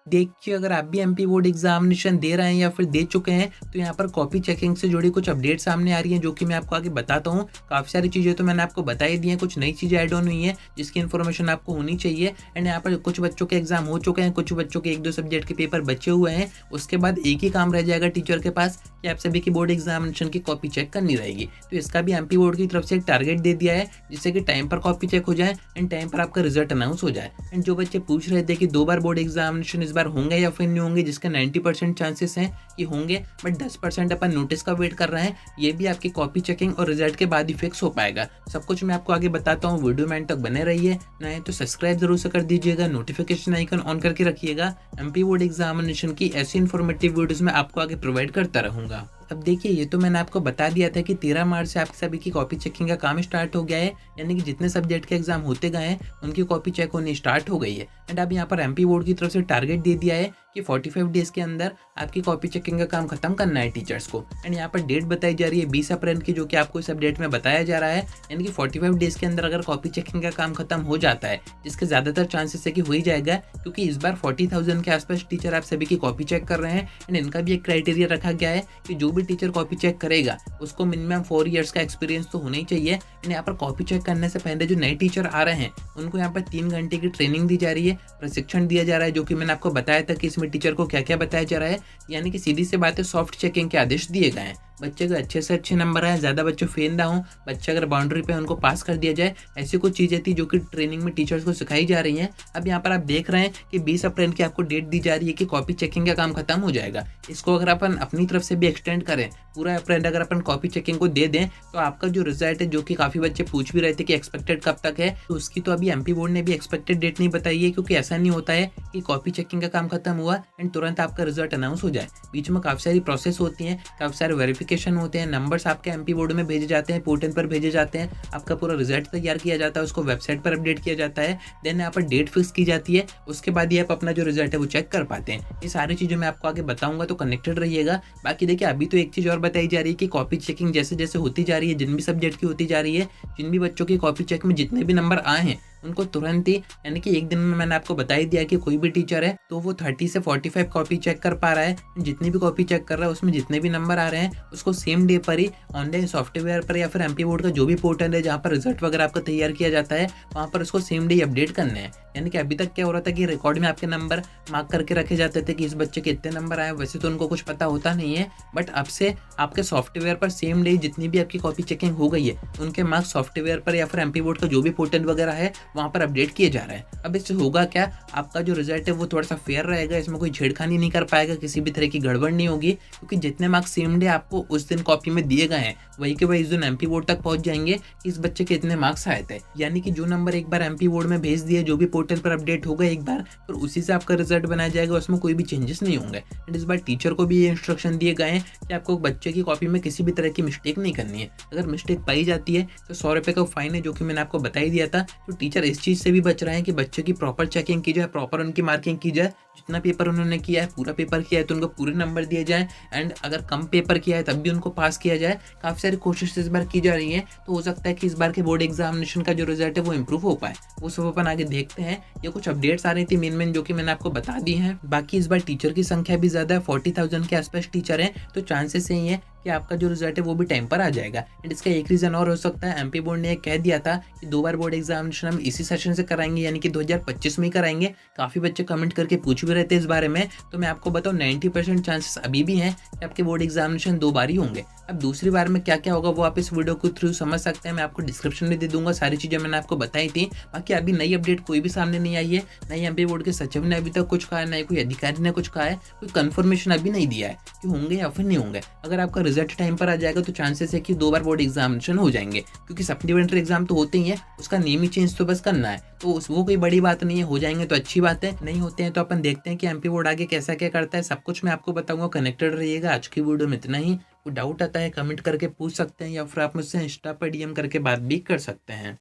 देखिए, अगर आप भी एमपी बोर्ड एग्जामिनेशन दे रहे हैं या फिर दे चुके हैं तो यहाँ पर कॉपी चेकिंग से जुड़ी कुछ अपडेट सामने आ रही हैं, जो कि मैं आपको आगे बताता हूँ। काफ़ी सारी चीज़ें तो मैंने आपको बता ही दी हैं, कुछ नई चीज़ें ऐड ऑन हुई हैं जिसकी इन्फॉर्मेशन आपको होनी चाहिए। एंड यहाँ पर कुछ बच्चों के एग्जाम हो चुके हैं, कुछ बच्चों के 1-2 सब्जेक्ट के पेपर बचे हुए हैं। उसके बाद एक ही काम रह जाएगा टीचर के पास कि आप सभी की बोर्ड एग्जामिनेशन की कॉपी चेक करनी रहेगी। तो इसका भी एमपी बोर्ड की तरफ से एक टारगेट दे दिया है, जिससे कि टाइम पर कॉपी चेक हो जाए एंड टाइम पर आपका रिजल्ट अनाउंस हो जाए। एंड जो बच्चे पूछ रहे थे कि 2 बार बोर्ड एग्जामिनेशन इस बार होंगे या फिर नहीं होंगे, जिसका 90% चांसेस हैं कि होंगे, बट 10% अपन नोटिस का वेट कर रहे हैं। ये भी आपकी कॉपी चेकिंग और रिजल्ट के बाद ही फिक्स हो पाएगा। सब कुछ मैं आपको आगे बताता हूँ, वीडियो में एंड तक बने रहिए। नए तो सब्सक्राइब जरूर से कर दीजिएगा, नोटिफिकेशन आइकन ऑन करके रखिएगा। एमपी बोर्ड एग्जामिनेशन की ऐसी इन्फॉर्मेटिव वीडियोस मैं आपको आगे प्रोवाइड करता रहूंगा। अब देखिए, ये तो मैंने आपको बता दिया था कि 13 मार्च से आप सभी की कॉपी चेकिंग का काम स्टार्ट हो गया है, यानी कि जितने सब्जेक्ट के एग्जाम होते गए हैं उनकी कॉपी चेक होनी स्टार्ट हो गई है। एंड अब यहाँ पर एमपी बोर्ड की तरफ से टारगेट दे दिया है कि 45 डेज के अंदर आपकी कॉपी चेकिंग का काम खत्म करना है टीचर्स को। एंड यहाँ पर डेट बताई जा रही है 20 अप्रैल की, जो कि आपको इस अपडेट में बताया जा रहा है। यानी कि 45 डेज के अंदर अगर कॉपी चेकिंग का काम खत्म हो जाता है, जिसके ज़्यादातर चांसेस है कि हो ही जाएगा, क्योंकि इस बार 40,000 के आसपास टीचर आप सभी की कॉपी चेक कर रहे हैं। एंड इनका भी एक क्राइटेरिया रखा गया है कि जो भी टीचर कॉपी चेक करेगा उसको मिनिमम 4 ईयर्स का एक्सपीरियंस तो होना ही चाहिए। एंड यहाँ पर कॉपी चेक करने से पहले जो नए टीचर आ रहे हैं उनको यहाँ पर 3 घंटे की ट्रेनिंग दी जा रही है, प्रशिक्षण दिया जा रहा है, जो कि मैंने आपको बताया था कि इसमें टीचर को क्या क्या बताया जा रहा है। यानी कि सीधी सी बात है, सॉफ्ट चेकिंग के आदेश दिए गए हैं। बच्चे के अच्छे से अच्छे नंबर आए, ज़्यादा बच्चे फेल ना हो, बच्चे अगर बाउंड्री पे उनको पास कर दिया जाए, ऐसी कुछ चीज़ें थी जो कि ट्रेनिंग में टीचर्स को सिखाई जा रही हैं। अब यहाँ पर आप देख रहे हैं कि 20 अप्रैल की आपको डेट दी जा रही है कि कॉपी चेकिंग का काम खत्म हो जाएगा। इसको अगर अपन अपनी तरफ से भी एक्सटेंड करें, पूरा अप्रैल अगर अपन कॉपी चेकिंग को दे दें, तो आपका जो रिजल्ट है, जो कि काफ़ी बच्चे पूछ भी रहे थे कि एक्सपेक्टेड कब तक है, तो उसकी तो अभी एमपी बोर्ड ने भी एक्सपेक्टेड डेट नहीं बताई है। क्योंकि ऐसा नहीं होता है कि कॉपी चेकिंग का काम खत्म हुआ एंड तुरंत आपका रिजल्ट अनाउंस हो जाए। बीच में काफ़ी सारी प्रोसेस होती हैं, काफ़ी सारे वेरिफिकेशन होते हैं, नंबर्स आपके एमपी बोर्ड में भेजे जाते हैं, पोर्टल पर भेजे जाते हैं, आपका पूरा रिजल्ट तैयार किया जाता है, उसको वेबसाइट पर अपडेट किया जाता है, देन यहाँ पर डेट फिक्स की जाती है। उसके बाद ही आप अपना जो रिजल्ट है वो चेक कर पाते हैं। ये सारी चीज़ें मैं आपको आगे बताऊंगा, तो कनेक्टेड रहिएगा। बाकी देखिए, अभी तो एक चीज़ और बताई जा रही है कि कॉपी चेकिंग जैसे जैसे होती जा रही है, जिन भी सब्जेक्ट की होती जा रही है, जिन भी बच्चों की कॉपी चेक में जितने भी नंबर आए हैं उनको तुरंत ही, यानी कि एक दिन में मैंने आपको बता ही दिया कि कोई भी टीचर है तो वो 30 से 45 कॉपी चेक कर पा रहा है। जितनी भी कॉपी चेक कर रहा है उसमें जितने भी नंबर आ रहे हैं उसको सेम डे पर ही ऑनलाइन सॉफ्टवेयर पर या फिर एमपी बोर्ड का जो भी पोर्टल है जहाँ पर रिजल्ट वगैरह आपका तैयार किया जाता है, वहाँ पर उसको सेम डे अपडेट करने हैं। यानी कि अभी तक क्या हो रहा था कि रिकॉर्ड में आपके नंबर मार्क करके रखे जाते थे कि इस बच्चे के इतने नंबर आए, वैसे तो उनको कुछ पता होता नहीं है। बट अब से आपके सॉफ्टवेयर पर सेम डे जितनी भी आपकी कॉपी चेकिंग हो गई है उनके मार्क्स सॉफ्टवेयर पर या फिर एमपी बोर्ड का जो भी पोर्टल वगैरह है वहाँ पर अपडेट किए जा रहा है। अब इससे होगा क्या, आपका जो रिजल्ट है वो थोड़ा सा फेयर रहेगा, इसमें कोई छेड़खानी नहीं कर पाएगा, किसी भी तरह की गड़बड़ नहीं होगी। क्योंकि जितने मार्क्स सेम डे आपको उस दिन कॉपी में दिए गए हैं वही के वही इस दिन एमपी बोर्ड तक पहुंच जाएंगे कि इस बच्चे के इतने मार्क्स आए थे। यानी कि जो नंबर एक बार एमपी बोर्ड में भेज दिए, जो भी पोर्टल पर अपडेट होगा एक बार, फिर उसी से आपका रिजल्ट बनाया जाएगा, उसमें कोई भी चेंजेस नहीं होंगे। एंड इस बार टीचर को भी ये इंस्ट्रक्शन दिए गए हैं कि आपको बच्चे की कॉपी में किसी भी तरह की मिस्टेक नहीं करनी है। अगर मिस्टेक पाई जाती है तो 100 रुपये का फाइन है, जो कि मैंने आपको बता ही दिया था। तो टीचर इस चीज़ से भी बच रहे हैं कि बच्चे की प्रॉपर चेकिंग की जाए, प्रॉपर उनकी मार्किंग की जाए। जितना पेपर उन्होंने किया है, पूरा पेपर किया है तो उनको पूरे नंबर दिए जाए, एंड अगर कम पेपर किया है तब भी उनको पास किया जाए। काफ़ी सारी कोशिश इस बार की जा रही है, तो हो सकता है कि इस बार के बोर्ड एग्जामिनेशन का जो रिजल्ट है वो इंप्रूव हो पाए। वो सब अपन आगे देखते हैं। ये कुछ अपडेट्स आ रही थी मेन जो कि मैंने आपको बता दी हैं। बाकी इस बार टीचर की संख्या भी ज़्यादा है, 40,000 के आसपास टीचर हैं, तो चांसेस यही है कि आपका जो रिजल्ट है वो भी टाइम पर आ जाएगा। एंड इसका एक रीज़न और हो सकता है, एमपी बोर्ड ने कह दिया था कि 2 बार बोर्ड एग्जामिनेशन हम इसी सेशन से कराएंगे, यानी कि 2025 में ही कराएंगे। काफ़ी बच्चे कमेंट करके पूछ भी रहे थे इस बारे में, तो मैं आपको बताऊँ 90% चांसेस अभी भी हैं कि आपके बोर्ड एग्जामिनेशन 2 बार ही होंगे। अब दूसरी बार में क्या क्या होगा वो आप इस वीडियो के थ्रू समझ सकते हैं, मैं आपको डिस्क्रिप्शन में दे दूंगा, सारी चीज़ें मैंने आपको बताई थी। बाकी अभी नई अपडेट कोई भी सामने नहीं आई है, ना ही एमपी बोर्ड के सचिव ने अभी तक कुछ कहा है, ना ही कोई अधिकारी ने कुछ कहा है, कोई कंफर्मेशन अभी नहीं दिया है कि होंगे या फिर नहीं होंगे। अगर आपका रिजल्ट टाइम पर आ जाएगा तो चांसेस है कि 2 बार बोर्ड एग्जामिनेशन हो जाएंगे, क्योंकि सप्लीमेंट्री एग्जाम तो होते ही है, उसका नेम ही चेंज तो बस करना है, तो वो कोई बड़ी बात नहीं है। हो जाएंगे तो अच्छी बात है, नहीं होते हैं तो अपन देखते हैं कि एमपी बोर्ड आगे कैसा क्या करता है। सब कुछ मैं आपको बताऊंगा, कनेक्टेड रहिएगा। आज की वीडियो में इतना ही। कोई डाउट आता है कमेंट करके पूछ सकते हैं, या फिर आप मुझसे इंस्टा पर डीएम करके बात भी कर सकते हैं।